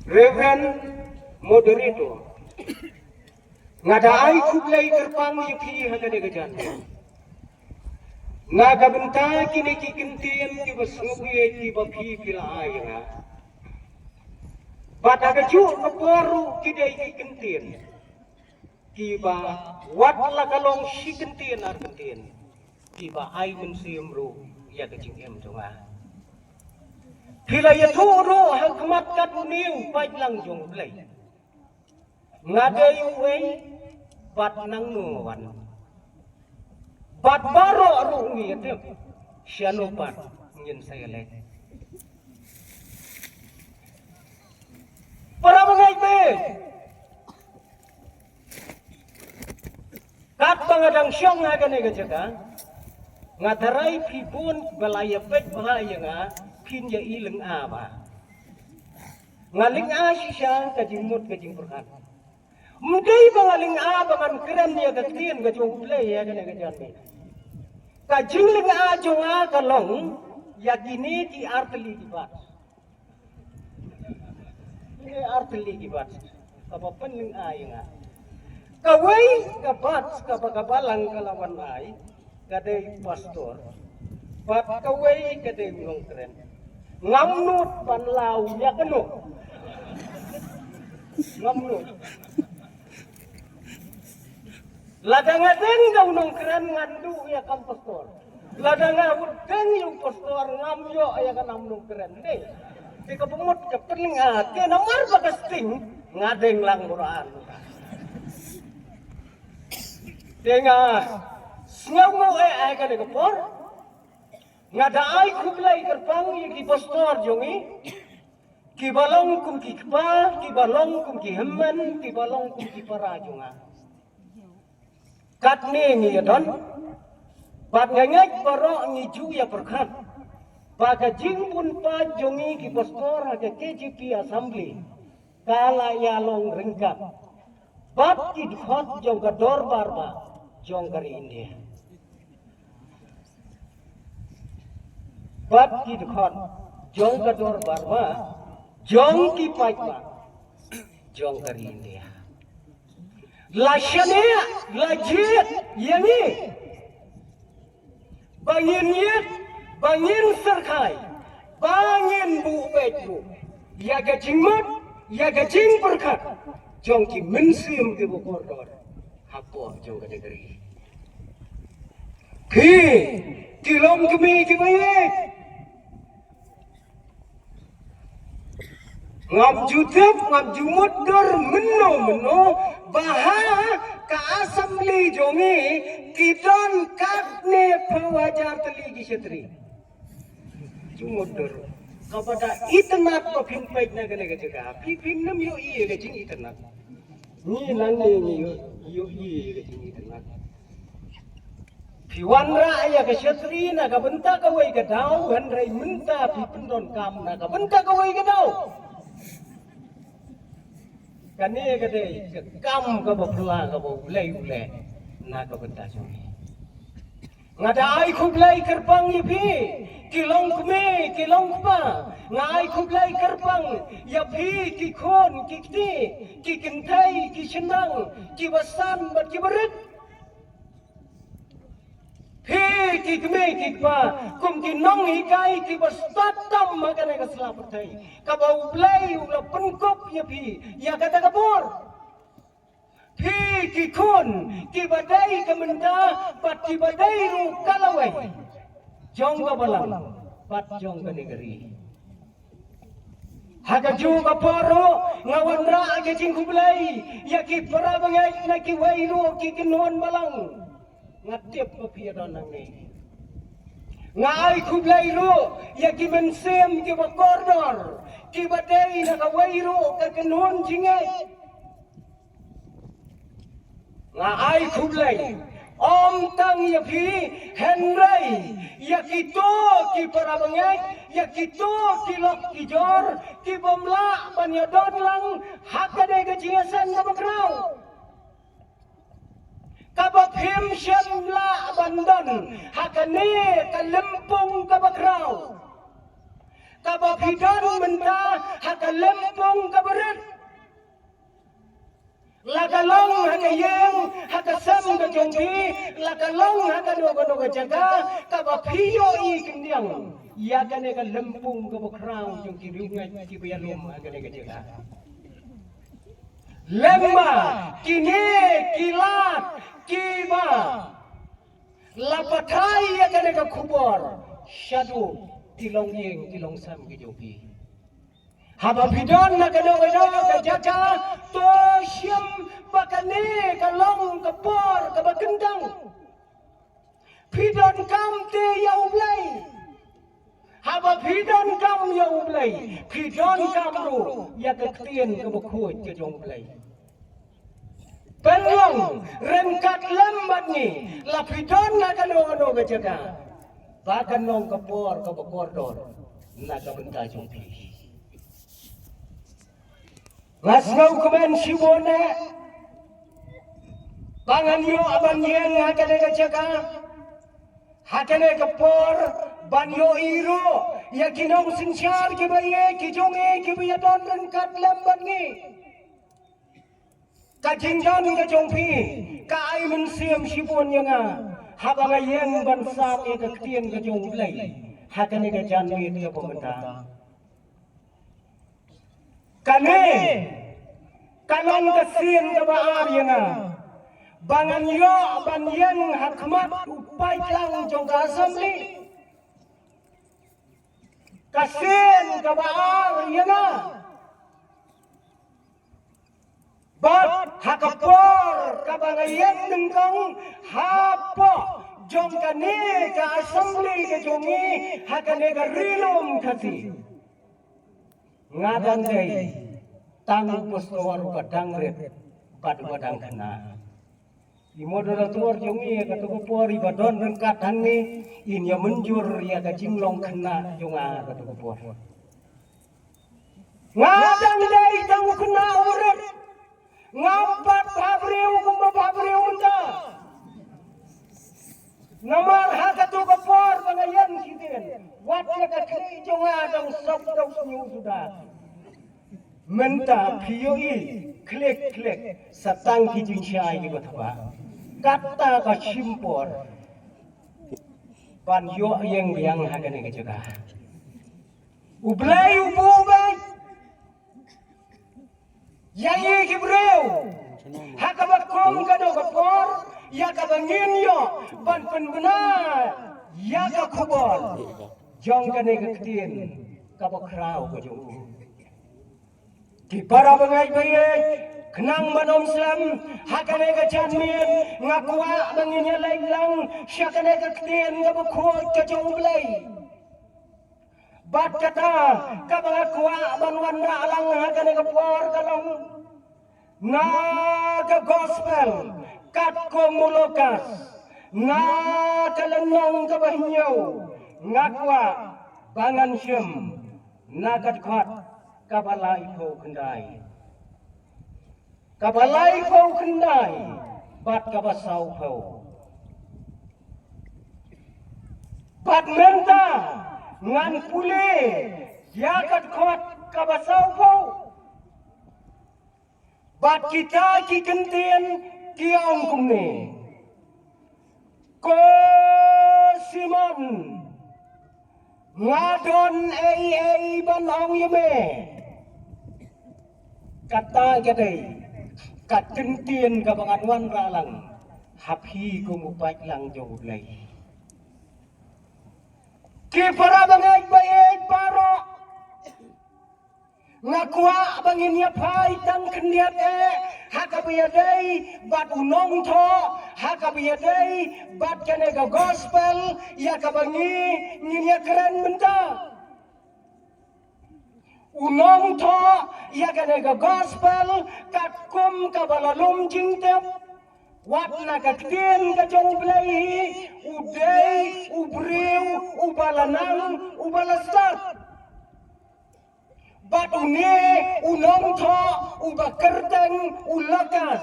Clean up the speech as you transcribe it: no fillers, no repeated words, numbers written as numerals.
Reverend Moderator, ngadaai kublai terpang yuki hagade gajan. Naga benta kini kikintian ki basnguye ki bapi pila ayanga. Bata gaju keporu kidai kikintian. Kiba wat lakalong sikintian arkintian. Kiba ay mensiamru ya kecing em jonga. Pila ya turo hangkamat kaduniu pajlang jong blai. Ngadai uwei bat nang nuwan. Bat baro rungi itu siano bat ngin saya lek. Para bangai be. Kat bangadang syong ngagane gajaga. Ngadarai pibun balaya pet bahaya nga pinja ileng aba. Ngaling asisya kajimut kajing perhan. Mudai bangaling aba man keren dia katian kajong play ya kene kajame. Kajing ling ajong kalong ya gini ki arteli dibat. Ini arteli dibat. Apa pening ayang a. Kawai kabat kabagabalang kalawan ay kadai pastor. Bat kawai kadai ulong keren. Ngamnut panlau ya keno. Ngamnut. Ladang-ladang daw nung keren ngandu ya kan pastor. Ladang-ladang yung pastor ngamyo ya kan amnong keren. Di kapumot ka pening ate namar bagasting ngadeng lang muraan. Denga ngaw mo ay ka de kapor. Ngadaay kublay kerpang yung ki pastor jongi. Kibalong kum ki kpa, kibalong kum ki hemmen, kibalong kum ki parajonga. Kat ni ngi don bat ngengek baro ngi ju ya perkhat baga jing pun pa jongi ki pastor ha ke KGP assembly kala ya long ringkat bat ki dhot jong ka dor barba jong kari India bat ki dhot jong ka dor barba jong ki paitma jong kari India Lashania, lajit, yani, bangin serkai, bangin bu betu, ya gajing mut, ya gajing perkat, jong ki mensim ke bu koridor, hapo jong ka negeri. Kilom kemi baik. Ngam jutep, ngam jumut dor meno baha ka assembly jongi kidon katne pawajar teli gishetri jumut dor kapada itnat pa phimpait na gane gajaga phim nam yo iye gajing itnat ni nanne ni yo iye gajing itnat phiwan ra ya gishetri na ka benta ka wai ka dau han rai minta phipendon kam na ka benta ka wai ka dau kani kade kam ka bapla ka bo ulai na ka benta jongi ngada ai khublai kerpang ipi kilong kme kilong pa ngai khublai kerpang ya phi ki khon ki kti ki kinthai ki chendang ki basan bat ki barit phi ki kme ki pa kum ki nong hi kai ki bastatam magane ka slapatai ka ba ulai ula penkop ya phi ya kata kapor phi ki khon ki badai ka menda bat ki badai ru kalawai jong ka balang bat jong ka negeri haga ju ka poro ngawan ra ke jing kublai ya ki para bangai na ki wairu ki kinon balang ngatip pa pia donang ni ngai kublai ru ya ki mensem ki ba koridor ki badai na ka wairu ka kinon jingai ngai kublai om tang ya phi henrai ya kito ki para bangai ya kito ki lok ki jor ki bomla ban ya don lang hakade ga jingasan na bakrau kabab him syamla bandon hakane kalempung kabakrau kabab hidan menta hakalempung kabar lakalong hakayeng hakasam ka jongbi lakalong hakano ka jaga ka ba phiyo I kindiang ya kane ka lempung ka bokraw jong kirungai ki bayalum hakane ka jaga lemba kine kilat kiba lapathai hakane ka khubor shadu tilong yeng tilong sam ki jogi haba bidon na kano ka jaga to syam bakane kalong kapor kabakendang bidon kam te yaublai haba bidon kam yaublai bidon kam ru ya ketien kabakhuj ke jongblai penlong rengkat lembat ni la bidon na kano ka jaga bakanong kapor kabakor dor na kabenta jongpi Ngasngau kemen sibone Bangan yo aban yen hakane ka jaga hakane ka por ban yo iro ya kinong sinsyar ki baye ki jonge ki biya don ren kat lemban ni ka jingdan ka jongpi ka ai men siam sibon yanga habanga yen ban sa ka ktien ka jong blai hakane ka janwi ka pemerintah kane kalong kesin ke baar yana bangan yo ban yang hakmat upai lang jong assembly kesin ke baar yana bat hakapor ke bangayen nengkong hapo jong kane ke assembly ke jongi hakane ke rilum kasi ngadang day tang postawar padang red pad padang kena imodora tuar jongi ka tu por ibadon ren kadang ni inya menjur ya ka jinglong kena jonga ka tu por ngadang day tang kena urut ngampat habreu kumba habreu unta namar hakatu ka por bangayan sidin wat ka kri jonga dong sok dong nyu sudah menta POE klik satang ki jinsyai ki batwa kata ka simpor pan yo yang hakane ka jaga ublai ububai yayi ki breu hakabat kom ka do ka por ya ka bangin yo pan penbena ya ka khobor jong kane ka ktien ka bakrau ka jong di para bangai baye kenang manom slam hakane ka janmien ngakwa banginya lailang syakane ka ktien ka bakhot ka jong blai bat kata ka bangakwa banwanda alang hakane ka por kalong na ka gospel kat ko mulokas na kalanong ka bahinyaw ngakwa bangan syem na katkwat kabalai ko kendai bat kabasau ko bat menta ngan pule yakat kot kabasau ko bat kita ki kentien ki ong kumne ko simon ngadon ei ban ong yeme kata kadai kat kentien ka banganwan ralang hapi ko mupat lang jong lay ki para bangay bayay paro ngakwa bangin ya pai tang kendiat hakabiyaday bat unong to hakabiyaday bat kane ka gospel ya kabangi nginya keren benda unong to ya kane ka gospel katkum ka balalum jingtep wat na kaktien ka jong blai udai ubreu ubalanang ubalastat bat une unong to ubakerteng ulakas